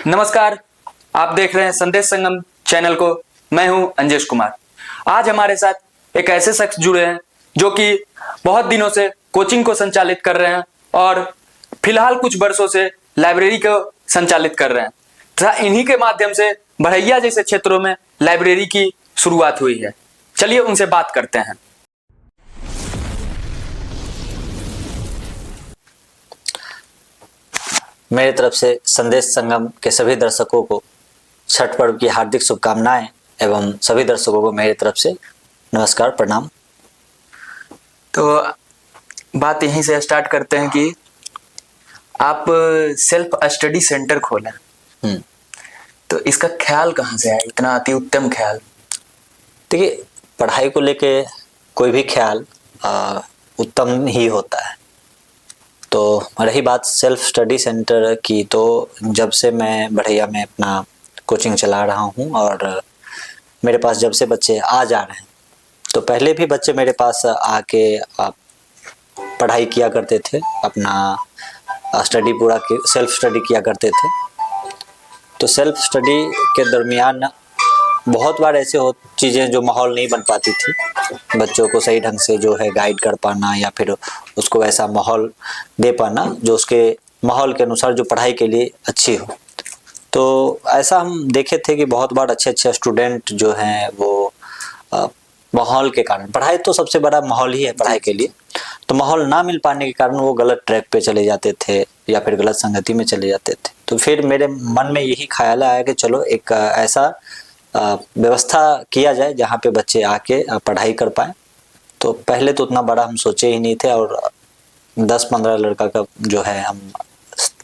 नमस्कार, आप देख रहे हैं संदेश संगम चैनल को। मैं हूं अंजेश कुमार। आज हमारे साथ एक ऐसे शख्स जुड़े हैं जो कि बहुत दिनों से कोचिंग को संचालित कर रहे हैं और फिलहाल कुछ वर्षों से लाइब्रेरी को संचालित कर रहे हैं तथा इन्हीं के माध्यम से बढ़ैया जैसे क्षेत्रों में लाइब्रेरी की शुरुआत हुई है। चलिए उनसे बात करते हैं। मेरी तरफ से संदेश संगम के सभी दर्शकों को छठ पर्व की हार्दिक शुभकामनाएं एवं सभी दर्शकों को मेरी तरफ से नमस्कार प्रणाम। तो बात यहीं से स्टार्ट करते हैं कि आप सेल्फ स्टडी सेंटर खोलें, तो इसका ख्याल कहाँ से आया, इतना अति उत्तम ख्याल? देखिए, पढ़ाई को लेके कोई भी ख्याल उत्तम ही होता है। तो रही बात सेल्फ स्टडी सेंटर की, तो जब से मैं बढ़ैया में अपना कोचिंग चला रहा हूँ और मेरे पास जब से बच्चे आ जा रहे हैं, तो पहले भी बच्चे मेरे पास आके पढ़ाई किया करते थे, अपना स्टडी पूरा सेल्फ स्टडी किया करते थे। तो सेल्फ स्टडी के दरमियान बहुत बार ऐसे चीज़ें जो माहौल नहीं बन पाती थी, बच्चों को सही ढंग से जो है गाइड कर पाना या फिर उसको ऐसा माहौल दे पाना जो उसके माहौल के अनुसार जो पढ़ाई के लिए अच्छी हो। तो ऐसा हम देखे थे कि बहुत बार अच्छे अच्छे स्टूडेंट जो हैं वो माहौल के कारण, पढ़ाई तो सबसे बड़ा माहौल ही है पढ़ाई के लिए, तो माहौल ना मिल पाने के कारण वो गलत ट्रैक पे चले जाते थे या फिर गलत संगति में चले जाते थे। तो फिर मेरे मन में यही ख्याल आया कि चलो एक ऐसा व्यवस्था किया जाए जहाँ पे बच्चे आके पढ़ाई कर पाए। तो पहले तो उतना बड़ा हम सोचे ही नहीं थे और 10-15 लड़का का जो है हम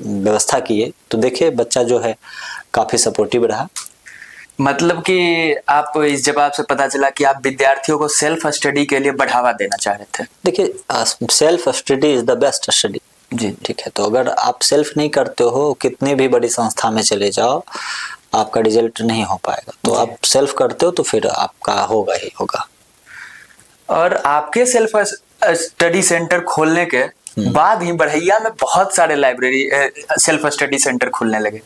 व्यवस्था किए, तो देखिए बच्चा जो है काफी सपोर्टिव रहा। मतलब कि आप इस जवाब से पता चला कि आप विद्यार्थियों को सेल्फ स्टडी के लिए बढ़ावा देना चाह रहे थे। देखिए, self study is the best study जी, ठीक है। तो अगर आप सेल्फ नहीं करते हो, कितनी भी बड़ी संस्था में चले जाओ, आपका रिजल्ट नहीं हो पाएगा। तो आप सेल्फ करते हो तो फिर आपका होगा ही होगा। और आपके सेल्फ स्टडी सेंटर खोलने के बाद ही बढ़ैया में बहुत सारे लाइब्रेरी सेल्फ स्टडी सेंटर खुलने लगे।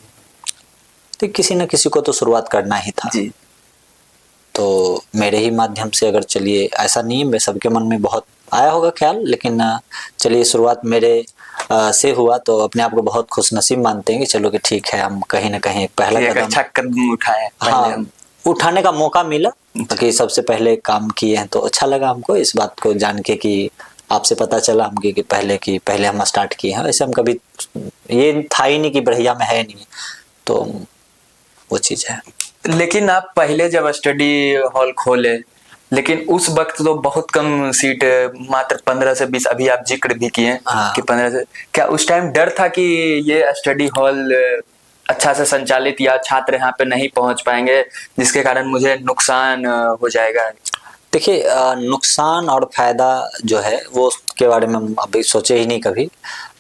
तो किसी न किसी को तो शुरुआत करना ही था जी। तो मेरे ही माध्यम से अगर चलिए, ऐसा नहीं है सबके मन में बहुत आया होगा ख्याल, लेकिन चलिए शुरुआत मेरे से हुआ तो अपने आप को बहुत खुशनसीब मानते हैं कि चलो कि ठीक है, हम कहीं ना कहीं पहला कदम, अच्छा कदम उठाए। हाँ, उठाने का मौका मिला कि सबसे पहले काम किए हैं। तो अच्छा लगा हमको इस बात को जान के कि आपसे पता चला हमके कि पहले हम स्टार्ट किए हैं। वैसे हम कभी ये था ही नहीं कि बढ़ैया में है नहीं, तो वो चीज़ है। लेकिन आप पहले जब स्टडी हॉल खोले, लेकिन उस वक्त तो बहुत कम सीट, मात्र 15 से 20, अभी आप जिक्र भी किए कि 15 से, क्या उस टाइम डर था कि ये स्टडी हॉल अच्छा से संचालित या छात्र यहाँ पे नहीं पहुंच पाएंगे जिसके कारण मुझे नुकसान हो जाएगा? देखिए, नुकसान और फायदा जो है वो के बारे में हम अभी सोचे ही नहीं कभी।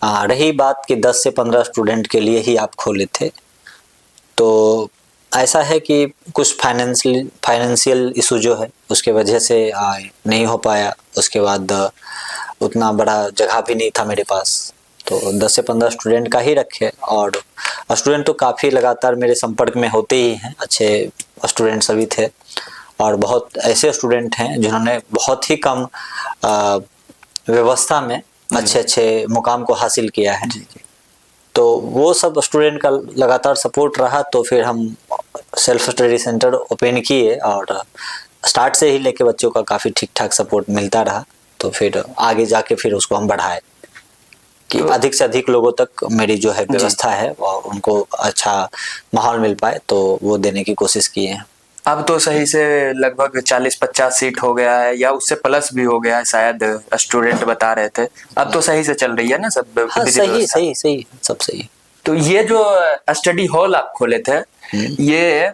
रही बात कि 10 से 15 स्टूडेंट के लिए ही आप खोले थे, तो ऐसा है कि कुछ फाइनेंशियल इशू जो है उसके वजह से नहीं हो पाया। उसके बाद उतना बड़ा जगह भी नहीं था मेरे पास, तो 10 से 15 स्टूडेंट का ही रखे। और स्टूडेंट तो काफ़ी लगातार मेरे संपर्क में होते ही हैं, अच्छे स्टूडेंट सभी थे। और बहुत ऐसे स्टूडेंट हैं जिन्होंने बहुत ही कम व्यवस्था में अच्छे मुकाम को हासिल किया है। तो वो सब स्टूडेंट का लगातार सपोर्ट रहा, तो फिर हम सेल्फ स्टडी सेंटर ओपन किए और स्टार्ट से ही लेके बच्चों का काफ़ी ठीक ठाक सपोर्ट मिलता रहा। तो फिर आगे जाके फिर उसको हम बढ़ाए कि अधिक से अधिक लोगों तक मेरी जो है व्यवस्था है और उनको अच्छा माहौल मिल पाए, तो वो देने की कोशिश किए हैं। अब तो सही से लगभग 40-50 सीट हो गया है या उससे प्लस भी हो गया है शायद, स्टूडेंट बता रहे थे। अब तो सही से चल रही है ना सब? हाँ, सही सब सही। तो ये जो स्टडी हॉल आप खोले थे, ये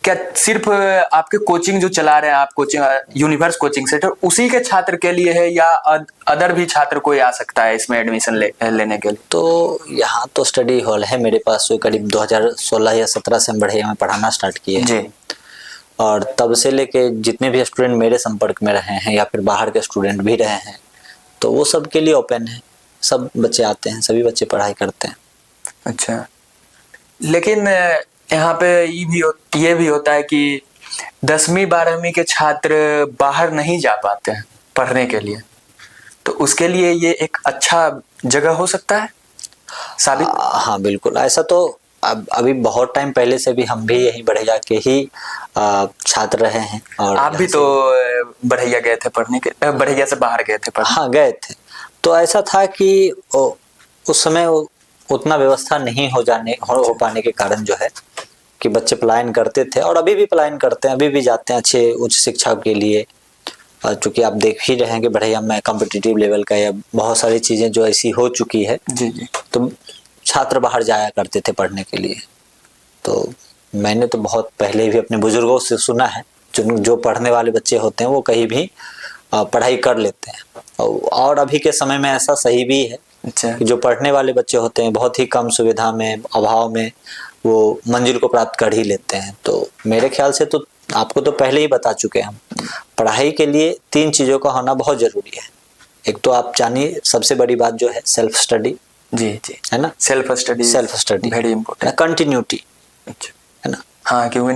क्या सिर्फ आपके कोचिंग जो चला रहे हैं आप, कोचिंग यूनिवर्स कोचिंग सेंटर, उसी के छात्र के लिए है या अदर भी छात्र कोई आ सकता है इसमें एडमिशन लेने के लिए? तो यहाँ तो स्टडी हॉल है मेरे पास, करीब 2016 या 17 से हम बढ़ैया में पढ़ाना स्टार्ट किए जी। और तब से लेके जितने भी स्टूडेंट मेरे संपर्क में रहे हैं या फिर बाहर के स्टूडेंट भी रहे हैं, तो वो सब के लिए ओपन है। सब बच्चे आते हैं, सभी बच्चे पढ़ाई करते हैं। अच्छा, लेकिन यहाँ पे ये भी होता है कि 10वीं 12वीं के छात्र बाहर नहीं जा पाते हैं पढ़ने के लिए, तो उसके लिए ये एक अच्छा जगह हो सकता है साबित। हाँ बिल्कुल, ऐसा तो अब अभी बहुत टाइम पहले से भी हम भी यही बढ़िया के ही छात्र रहे हैं। और आप भी तो बढ़िया गए थे पढ़ने के, बढ़िया से बाहर गए थे पढ़ने। हाँ गए थे। तो ऐसा था कि उस समय उतना व्यवस्था नहीं हो पाने के कारण जो है कि बच्चे पलायन करते थे, और अभी भी पलायन करते हैं, अभी भी जाते हैं अच्छे उच्च शिक्षा के लिए। चूंकि आप देख ही रहे हैं कि बढ़िया में कॉम्पिटिटिव लेवल का या बहुत सारी चीजें जो ऐसी हो चुकी है, जी जी, तो छात्र बाहर जाया करते थे पढ़ने के लिए। तो मैंने तो बहुत पहले भी अपने बुजुर्गों से सुना है, जो पढ़ने वाले बच्चे होते हैं वो कहीं भी पढ़ाई कर लेते हैं। और अभी के समय में ऐसा सही भी है अच्छा, कि जो पढ़ने वाले बच्चे होते हैं बहुत ही कम सुविधा में, अभाव में वो मंजिल को प्राप्त कर ही लेते हैं। तो मेरे ख्याल से तो आपको तो पहले ही बता चुके हैं हम, पढ़ाई के लिए 3 चीजों का होना बहुत जरूरी है। एक तो आप जानिए सबसे बड़ी बात जो है सेल्फ स्टडी, जी जी, है ना, self study very important, continuity, अच्छा है ना। हाँ, क्योंकि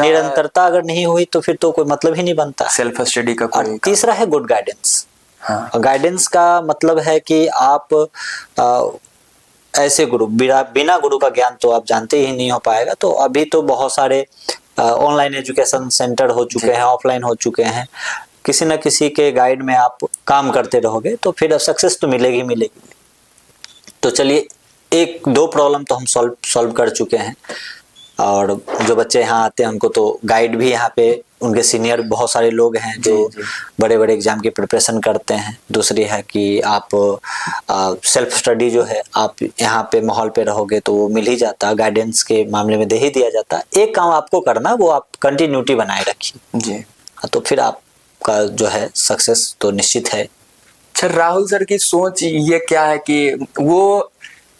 निरंतरता अगर नहीं हुई तो फिर तो कोई मतलब ही नहीं बनता। सेल्फ स्टडी का और कोई तीसरा है गुड गाइडेंस। हाँ, गाइडेंस का मतलब है कि आप ऐसे गुरु, बिना गुरु का ज्ञान तो आप जानते ही नहीं हो पाएगा। तो अभी तो बहुत सारे ऑनलाइन एजुकेशन सेंटर हो चुके हैं, ऑफलाइन हो चुके हैं। किसी न किसी के गाइड में आप काम करते रहोगे तो फिर सक्सेस तो मिलेगी मिलेगी। तो चलिए, 1-2 प्रॉब्लम तो हम सॉल्व कर चुके हैं। और जो बच्चे यहाँ आते हैं उनको तो गाइड भी यहाँ पे उनके सीनियर बहुत सारे लोग हैं जो बड़े बड़े एग्जाम की प्रिपरेशन करते हैं। दूसरी है कि आप सेल्फ स्टडी जो है आप यहाँ पे माहौल पे रहोगे तो वो मिल ही जाता, गाइडेंस के मामले में दे ही दिया जाता। एक काम आपको करना, वो आप कंटिन्यूटी बनाए रखिए जी, तो फिर आपका जो है सक्सेस तो निश्चित है। अच्छा, राहुल सर की सोच ये क्या है कि वो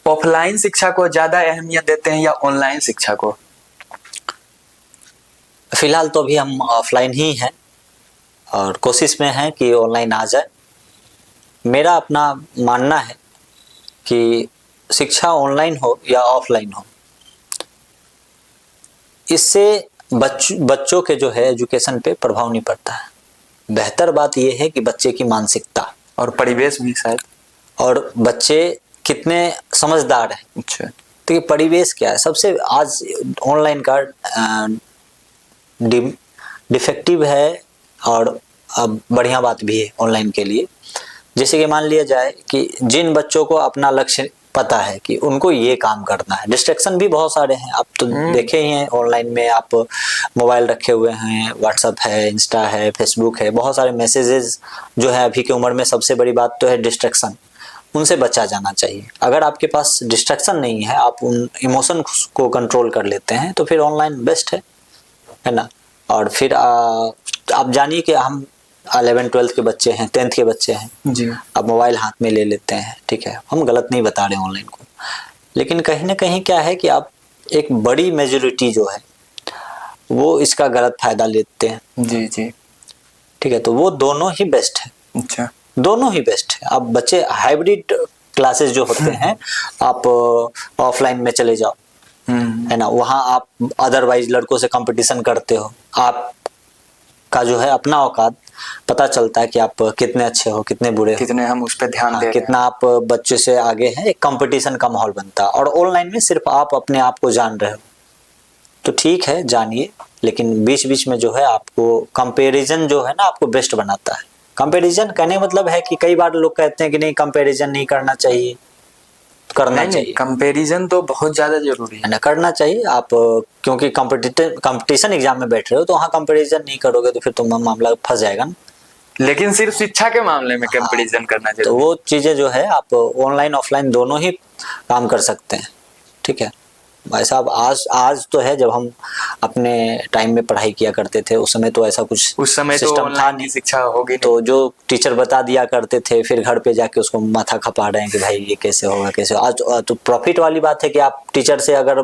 ऑफलाइन शिक्षा को ज्यादा अहमियत देते हैं या ऑनलाइन शिक्षा को? फिलहाल तो अभी हम ऑफलाइन ही हैं और कोशिश में हैं कि ऑनलाइन आ जाए। मेरा अपना मानना है कि शिक्षा ऑनलाइन हो या ऑफलाइन हो, इससे बच्चों के जो है एजुकेशन पे प्रभाव नहीं पड़ता है। बेहतर बात यह है कि बच्चे की मानसिकता और परिवेश भी शायद, और बच्चे कितने समझदार हैं। अच्छा, तो ये परिवेश क्या है, सबसे आज ऑनलाइन का डिफेक्टिव है और अब बढ़िया बात भी है ऑनलाइन के लिए। जैसे कि मान लिया जाए कि जिन बच्चों को अपना लक्ष्य पता है कि उनको ये काम करना है, डिस्ट्रैक्शन भी बहुत सारे हैं। आप तो देखे ही हैं ऑनलाइन में, आप मोबाइल रखे हुए हैं, व्हाट्सएप है, इंस्टा है, फेसबुक है, बहुत सारे मैसेजेस जो है। अभी की उम्र में सबसे बड़ी बात तो है डिस्ट्रैक्शन, उनसे बचा जाना चाहिए। अगर आपके पास डिस्ट्रैक्शन नहीं है, आप उन इमोशन को कंट्रोल कर लेते हैं तो फिर ऑनलाइन बेस्ट है ना। और फिर आप जानिए कि हम 11th-12th के बच्चे हैं, 10th के बच्चे हैं जी, अब मोबाइल हाथ में ले लेते हैं, ठीक है, हम गलत नहीं बता रहे ऑनलाइन को, लेकिन कहीं ना कहीं क्या है कि आप एक बड़ी मेजोरिटी जो है वो इसका गलत फायदा लेते हैं जी जी, ठीक है। तो वो दोनों ही बेस्ट है, अच्छा, दोनों ही बेस्ट है। अब बच्चे हाइब्रिड क्लासेस जो होते हैं, आप ऑफलाइन में चले जाओ, है ना, वहां आप अदरवाइज लड़कों से कंपटीशन करते हो, आप का जो है अपना औकात पता चलता है कि आप कितने अच्छे हो, कितने बुरे हो, कितने हम उस पर ध्यान दे रहे हैं, कितना आप बच्चे से आगे हैं। एक कंपटीशन का माहौल बनता है। और ऑनलाइन में सिर्फ आप अपने आप को जान रहे हो, तो ठीक है जानिए, लेकिन बीच बीच में जो है आपको कंपैरिजन जो है ना आपको बेस्ट बनाता है। कंपैरिजन कहने मतलब है कि कई बार लोग कहते हैं कि नहीं कंपैरिजन नहीं करना चाहिए, करना चाहिए। कंपैरिजन तो बहुत ज्यादा जरूरी है ना, करना चाहिए आप, क्योंकि कंपटीशन एग्जाम में बैठ रहे हो तो वहाँ कंपैरिजन नहीं करोगे तो फिर तो मामला फंस जाएगा ना। लेकिन सिर्फ शिक्षा के मामले में कंपैरिजन करना चाहिए, तो वो चीजें जो है आप ऑनलाइन ऑफलाइन दोनों ही काम कर सकते हैं, ठीक है भाई साहब। आज तो है, जब हम अपने टाइम में पढ़ाई किया करते थे उस समय तो ऐसा कुछ उस समय सिस्टम तो था नहीं, शिक्षा होगी, तो जो टीचर बता दिया करते थे फिर घर पे जाके उसको माथा खपा रहे हैं कि भाई ये कैसे होगा कैसे होगा। आज तो प्रॉफिट वाली बात है कि आप टीचर से अगर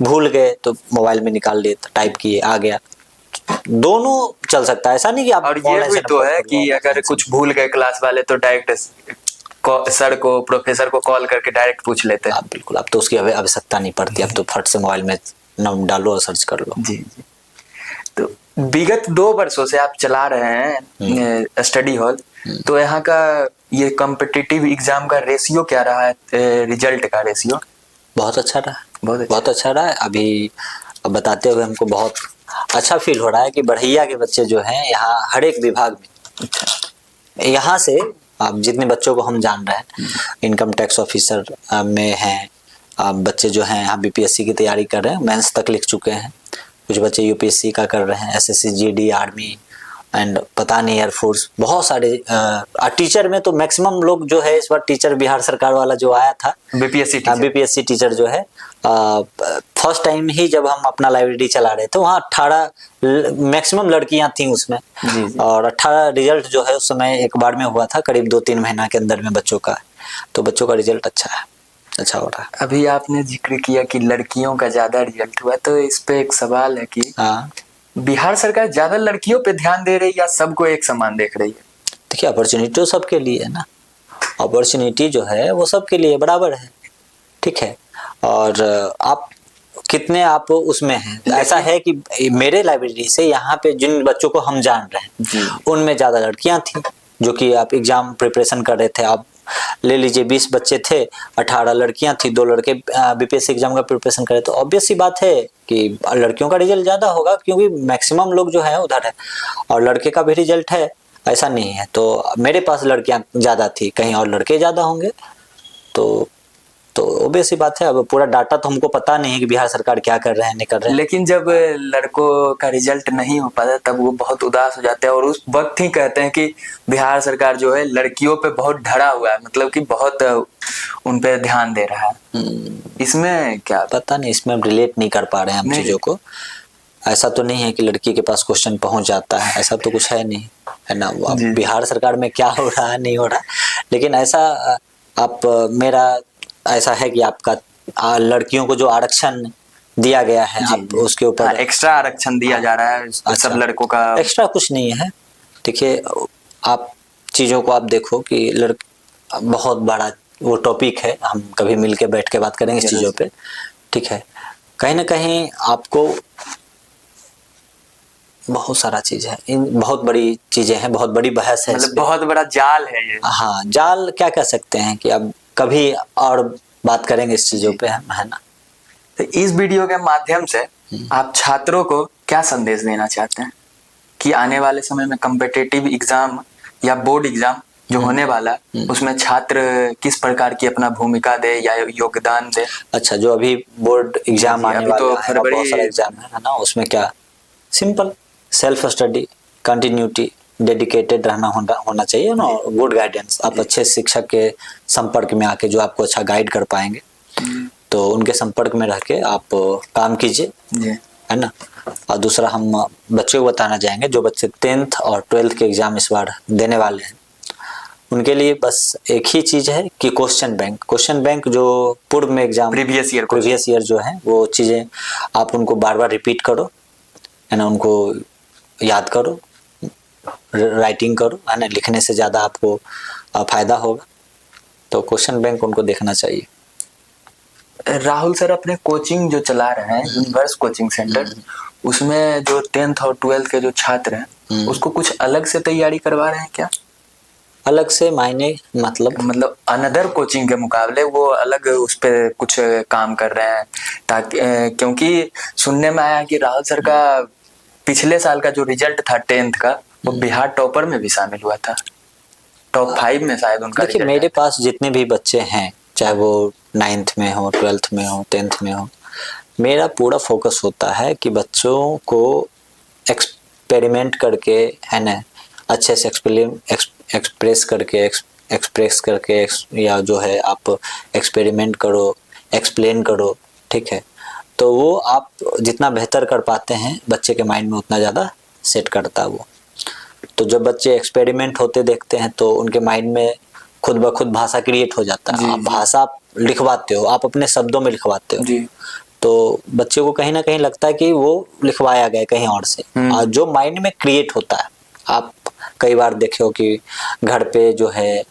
भूल गए तो मोबाइल में निकाल लिए, टाइप किए, आ गया, दोनों चल सकता है। ऐसा नहीं कि आप, और ये भी तो है कि अगर कुछ भूल गए क्लास वाले तो डायरेक्ट सर को, प्रोफेसर को कॉल करके डायरेक्ट पूछ लेते हैं। आप बिल्कुल, अब तो उसकी आवश्यकता नहीं पड़ती, अब तो फट से मोबाइल में नाम डालो और सर्च कर लो। जी जी। तो विगत 2 वर्षों से आप चला रहे हैं स्टडी हॉल, तो यहाँ का ये कॉम्पिटिटिव एग्जाम का रेशियो क्या रहा है, रिजल्ट का रेशियो? बहुत अच्छा रहा, बहुत बहुत अच्छा रहा है। अभी अब बताते हुए हमको बहुत अच्छा फील हो रहा है कि बढ़ैया के बच्चे जो हैं यहाँ हर एक विभाग में, यहाँ से आप जितने बच्चों को हम जान रहे हैं, इनकम टैक्स ऑफिसर में हैं बच्चे जो हैं, यहाँ बीपीएससी की तैयारी कर रहे हैं, मेंस तक लिख चुके हैं, कुछ बच्चे यूपीएससी का कर रहे हैं, एसएससी, जीडी, आर्मी एंड पता नहीं एयरफोर्स, बहुत सारे। टीचर में तो मैक्सिमम लोग जो है इस बार टीचर बिहार सरकार वाला जो आया था बीपीएससी टीचर जो है, फर्स्ट टाइम ही जब हम अपना लाइब्रेरी चला रहे थे वहाँ 18 मैक्सिमम लड़कियां थी उसमें। जी, जी। और 18 रिजल्ट जो है उस समय एक बार में हुआ था, करीब 2-3 महीना के अंदर में बच्चों का, तो बच्चों का रिजल्ट अच्छा है, अच्छा हो रहा है। अभी आपने जिक्र किया कि लड़कियों का ज्यादा रिजल्ट हुआ, तो इस पे एक सवाल है कि बिहार सरकार ज्यादा लड़कियों पे ध्यान दे रही है या सबको एक समान देख रही है? देखिए, अपॉर्चुनिटी तो सबके लिए है ना, अपॉर्चुनिटी जो है वो सबके लिए बराबर है, ठीक है। और आप कितने आप उसमें हैं, ऐसा है कि मेरे लाइब्रेरी से यहाँ पे जिन बच्चों को हम जान रहे हैं उनमें ज्यादा लड़कियां थी, जो कि आप एग्जाम प्रिपरेशन कर रहे थे। आप ले लीजिए 20 बच्चे थे, 18 लड़कियां थी, 2 लड़के बीपीएससी एग्जाम का प्रिपरेशन कर रहे, तो ऑब्वियस सी बात है कि लड़कियों का रिजल्ट ज्यादा होगा, क्योंकि मैक्सिमम लोग जो है उधर है, और लड़के का भी रिजल्ट है, ऐसा नहीं है। तो मेरे पास लड़कियां ज्यादा थी, कहीं और लड़के ज्यादा होंगे, तो ऑब्वियस सी बात है। अब पूरा डाटा तो हमको पता नहीं है कि बिहार सरकार क्या कर रहे हैं, नहीं कर रहे हैं। लेकिन जब लड़कों का रिजल्ट नहीं हो पाता तब वो बहुत उदास हो जाते हैं और उस वक्त ही कहते हैं कि बिहार सरकार जो है लड़कियों पे बहुत ढड़ा हुआ है, मतलब कि बहुत उन पे ध्यान दे रहा है। इसमें क्या पता नहीं, इसमें हम रिलेट नहीं कर पा रहे हैं हम चीजों को। ऐसा तो नहीं है कि लड़की के पास क्वेश्चन पहुंच जाता है, ऐसा तो कुछ है नहीं, है ना। अब बिहार सरकार में क्या हो रहा है नहीं हो रहा, लेकिन ऐसा आप मेरा ऐसा है कि आपका लड़कियों को जो आरक्षण दिया गया है आप उसके ऊपर एक्स्ट्रा आरक्षण दिया जा रहा है। अच्छा, सब लड़कों का एक्स्ट्रा कुछ नहीं है। देखिए, आप चीजों को आप देखो कि बहुत बड़ा वो टॉपिक है, हम कभी मिलके बैठ के बात करेंगे इस चीजों पे, ठीक है। कहीं ना कहीं आपको बहुत सारा चीज है, इन बहुत बड़ी चीजें हैं, बहुत बड़ी बहस है, मतलब बहुत बड़ा जाल है ये। हाँ, जाल क्या कह सकते हैं कि अब कभी और बात करेंगे इस चीजों पे, है ना। तो इस वीडियो के माध्यम से आप छात्रों को क्या संदेश देना चाहते हैं कि आने वाले समय में कॉम्पिटिटिव एग्जाम या बोर्ड एग्जाम जो होने वाला उसमें छात्र किस प्रकार की अपना भूमिका दे या योगदान दे? अच्छा, जो अभी बोर्ड एग्जाम आने वाला है, बहुत सारा एग्जाम है ना, उसमें क्या simple self study, continuity, dedicated रहना होना चाहिए ना, गुड गाइडेंस। आप अच्छे शिक्षक के संपर्क में आके जो आपको अच्छा गाइड कर पाएंगे, तो उनके संपर्क में रह के आप काम कीजिए, है ना। और दूसरा, हम बच्चों को बताना चाहेंगे जो बच्चे 10th और 12th के एग्जाम इस बार देने वाले हैं, उनके लिए बस एक ही चीज है कि क्वेश्चन बैंक जो पूर्व में एग्जाम प्रीवियस ईयर जो है वो चीजें आप उनको बार बार रिपीट करो, है ना, उनको याद करो, राइटिंग करो, है ना। लिखने से ज्यादा आपको फायदा होगा, तो क्वेश्चन बैंक उनको देखना चाहिए। राहुल सर अपने कोचिंग जो चला रहे हैं, यूनिवर्स कोचिंग सेंटर, उसमें जो 10th और 12th के जो छात्र हैं उसको कुछ अलग से तैयारी करवा रहे हैं क्या? अलग से मायने मतलब अनदर कोचिंग के मुकाबले वो अलग उस पे कुछ काम कर रहे हैं, ताकि क्योंकि सुनने में आया कि राहुल सर का पिछले साल का जो रिजल्ट था 10th का वो बिहार टॉपर में भी शामिल हुआ था, टॉप 5 में शायद उनका। देखिए, मेरे पास जितने भी बच्चे हैं, चाहे वो 9th में हो, 12th में हो, 10th में हो, मेरा पूरा फोकस होता है कि बच्चों को एक्सपेरिमेंट करके, है ना, अच्छे से एक्सप्रेस करके या जो है आप एक्सपेरिमेंट करो, एक्सप्लेन करो, ठीक है। तो वो आप जितना बेहतर कर पाते हैं बच्चे के माइंड में उतना ज़्यादा सेट करता है वो। तो जब बच्चे एक्सपेरिमेंट होते देखते हैं तो उनके माइंड में खुद ब खुद भाषा क्रिएट हो जाता है। आप भाषा लिखवाते हो, आप अपने शब्दों में लिखवाते हो, तो बच्चे को कहीं ना कहीं लगता है कि वो लिखवाया गया कहीं और से, और जो माइंड में क्रिएट होता है। आप कई बार देखे हो कि घर पे जो है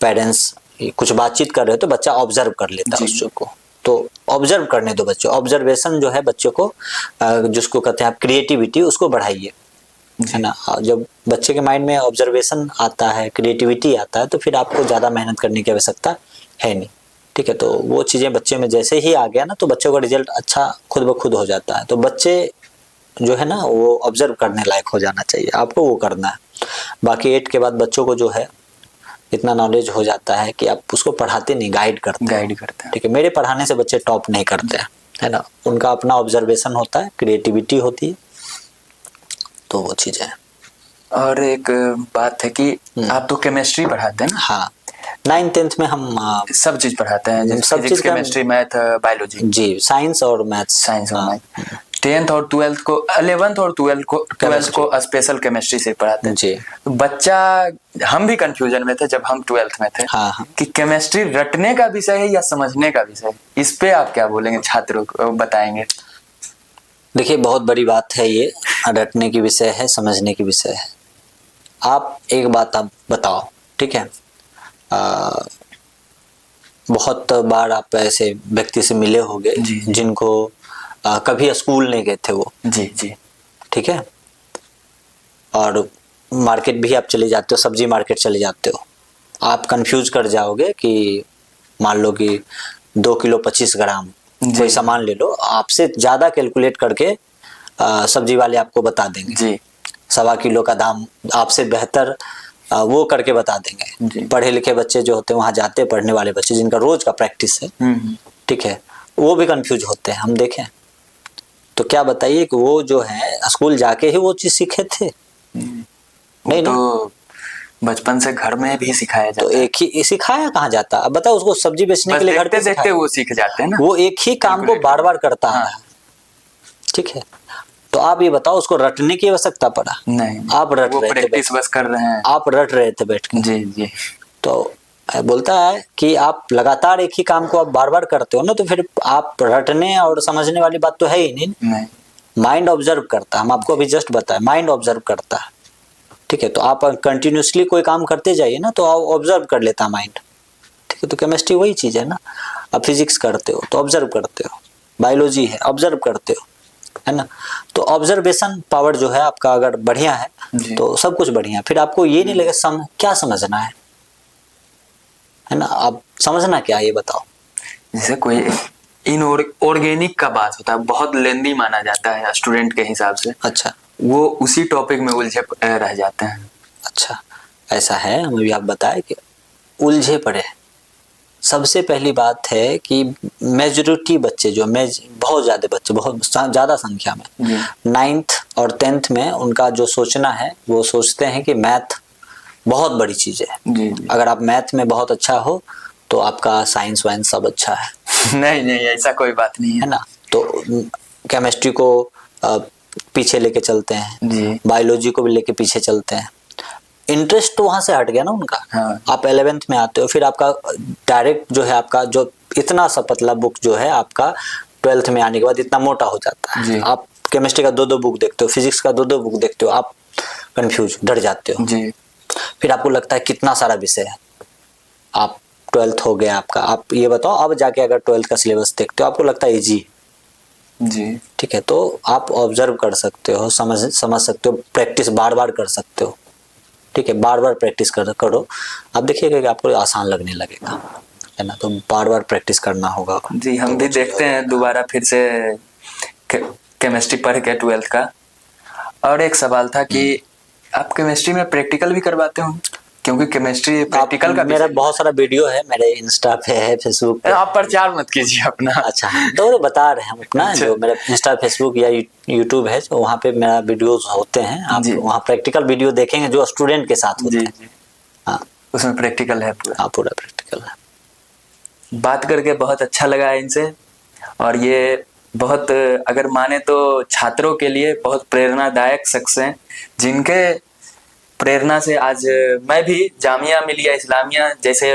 पेरेंट्स कुछ बातचीत कर रहे हो तो बच्चा ऑब्जर्व कर लेता है जी। उस चीज को। तो ऑब्जर्व करने दो बच्चे, ऑब्जर्वेशन जो है बच्चे को जिसको कहते हैं आप क्रिएटिविटी, उसको बढ़ाइए, है ना। जब बच्चे के माइंड में ऑब्जर्वेशन आता है, क्रिएटिविटी आता है, तो फिर आपको ज़्यादा मेहनत करने की आवश्यकता है नहीं। ठीक है, तो वो चीज़ें बच्चे में जैसे ही आ गया ना, तो बच्चों का रिजल्ट अच्छा खुद ब खुद हो जाता है। तो बच्चे जो है ना वो ऑब्जर्व करने लायक हो जाना चाहिए, आपको वो करना है। बाकी 8 के बाद बच्चों को जो है इतना नॉलेज हो जाता है कि आप उसको पढ़ाते नहीं, गाइड करते हैं। ठीक है, मेरे पढ़ाने से बच्चे टॉप नहीं करते हैं, है ना। उनका अपना ऑब्जर्वेशन होता है, क्रिएटिविटी होती है, तो वो चीज़ें। और एक बात है कि आप तो केमिस्ट्री पढ़ाते हैं ना? हाँ, 9th-10th में हम सब चीज पढ़ाते हैं, जैसे सब फिजिक्स, चीज का, केमिस्ट्री, मैथ, बायोलॉजी। जी, साइंस और मैथ्स। साइंस और मैथ। 10th और 12th को, 11th और 12th को स्पेशल केमिस्ट्री से पढ़ाते हैं जी। तो बच्चा, हम भी कंफ्यूजन में थे जब हम 12th में थे। हाँ। कि केमिस्ट्री रटने का विषय है या समझने का विषय है? इस पे आप क्या बोलेंगे, छात्रों को बताएंगे? देखिए, बहुत बड़ी बात है ये, रटने की विषय है, समझने की विषय है। आप एक बात आप बताओ, ठीक है, बहुत बार आप ऐसे व्यक्ति से मिले होंगे जिनको कभी स्कूल नहीं गए थे वो। जी जी। ठीक है, और मार्केट भी आप चले जाते हो, सब्जी मार्केट चले जाते हो, आप कंफ्यूज कर जाओगे कि मान लो कि 2 किलो 25 ग्राम कोई सामान ले लो, आपसे ज़्यादा कैलकुलेट करके सब्जी वाले आपको बता देंगे जी। 1.25 किलो का दाम आपसे बेहतर वो करके बता देंगे। पढ़े लिखे बच्चे जो होते हैं वहाँ जाते हैं, पढ़ने वाले बच्चे जिनका रोज का प्रैक्टिस है, ठीक है, वो भी कंफ्यूज होते हैं, हम देखें। तो क्या बताइए कि वो जो है स्कूल जाके ही वो चीज़ सीखे थे? नहीं, तो बचपन से घर में भी सिखाया जाता तो है। एक ही सिखाया कहाँ जाता? अब बताओ, उसको सब्जी बेचने के लिए घर पे देखते वो सीख जाते हैं ना, वो एक ही काम को बार बार करता है। ठीक है, तो आप ये बताओ, उसको रटने की आवश्यकता पड़ा? नहीं, आप रट रहे थे, प्रैक्टिस बस कर रहे हैं, आप रट रहे थे बैठ के। जी जी। तो बोलता है कि आप लगातार एक ही काम को आप बार बार करते हो ना, तो फिर आप रटने और समझने वाली बात तो है ही नहीं। माइंड ऑब्जर्व करता है, हम आपको अभी जस्ट बताया, माइंड ऑब्जर्व करता है। ठीक है, तो आप कंटिन्यूसली कोई काम करते जाइए ना, तो आप ऑब्जर्व कर लेता माइंड। ठीक है, तो केमिस्ट्री वही चीज़ है ना। आप फिजिक्स करते हो तो ऑब्जर्व करते हो, बायोलॉजी है ऑब्जर्व करते हो, है ना। तो ऑब्जर्वेशन पावर जो है आपका अगर बढ़िया है तो सब कुछ बढ़िया। फिर आपको ये नहीं लगेगा क्या समझना है ना। आप समझना क्या, ये बताओ। जैसे कोई इनऑर्गेनिक का बात होता है, बहुत लेंदी माना जाता है स्टूडेंट के हिसाब से। अच्छा, वो उसी टॉपिक में उलझे रह जाते हैं। अच्छा, ऐसा है, हमें भी आप बताए कि उलझे पड़े। सबसे पहली बात है कि मेजॉरिटी बच्चे जो बहुत ज़्यादा बच्चे, बहुत ज़्यादा संख्या में 9th और 10th में उनका जो सोचना है, वो सोचते हैं कि मैथ बहुत बड़ी चीज़ है। जी। अगर आप मैथ में बहुत अच्छा हो तो आपका साइंस वाइंस सब अच्छा है। नहीं, ऐसा कोई बात नहीं है ना। तो केमिस्ट्री को पीछे लेके चलते हैं, बायोलॉजी को भी लेके पीछे चलते हैं। इंटरेस्ट तो वहां से हट गया ना उनका। हाँ। आप 11th में आते हो, फिर आपका डायरेक्ट जो है आपका जो इतना सा पतला बुक जो है आपका 12th में आने के बाद इतना मोटा हो जाता है। आप केमिस्ट्री का 2-2 बुक देखते हो, फिजिक्स का 2-2 बुक देखते हो, आप कंफ्यूज, डर जाते हो जी। फिर आपको लगता है कितना सारा विषय है। आप 12th हो गया आपका, आप ये बताओ, अब जाके अगर 12th का सिलेबस देखते हो आपको लगता है इजी। जी। ठीक है, तो आप ऑब्जर्व कर सकते हो, समझ सकते हो, प्रैक्टिस बार बार कर सकते हो। ठीक है, बार बार प्रैक्टिस करो, आप देखिएगा कि आपको आसान लगने लगेगा, है ना। तो बार बार प्रैक्टिस करना होगा। जी, हम भी देखते हैं दोबारा फिर से केमिस्ट्री पढ़ के 12th का। और एक सवाल था कि आप केमिस्ट्री में प्रैक्टिकल भी करवाते हो? क्योंकि केमिस्ट्री प्रैक्टिकल का मेरा बहुत सारा वीडियो है, मेरे इंस्टा पे है, फेसबुक पे। आप प्रचार मत कीजिए अपना। अच्छा, तो बता रहे हैं हम अपना। अच्छा। जो मेरा इंस्टा, फेसबुक या यूट्यूब है, तो वहाँ पे मेरा वीडियोस होते हैं। आप वहाँ प्रैक्टिकल वीडियो देखेंगे जो स्टूडेंट के साथ होते हैं। हाँ, उसमें प्रैक्टिकल है पूरा। हाँ, पूरा प्रैक्टिकल है। बात करके बहुत अच्छा लगा इनसे, और ये बहुत, अगर माने तो छात्रों के लिए बहुत प्रेरणादायक शख्स हैं, जिनके प्रेरणा से आज मैं भी जामिया मिलिया इस्लामिया जैसे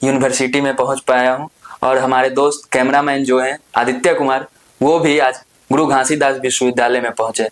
यूनिवर्सिटी में पहुंच पाया हूं। और हमारे दोस्त कैमरामैन जो हैं आदित्य कुमार, वो भी आज गुरु घासीदास विश्वविद्यालय में पहुंचे।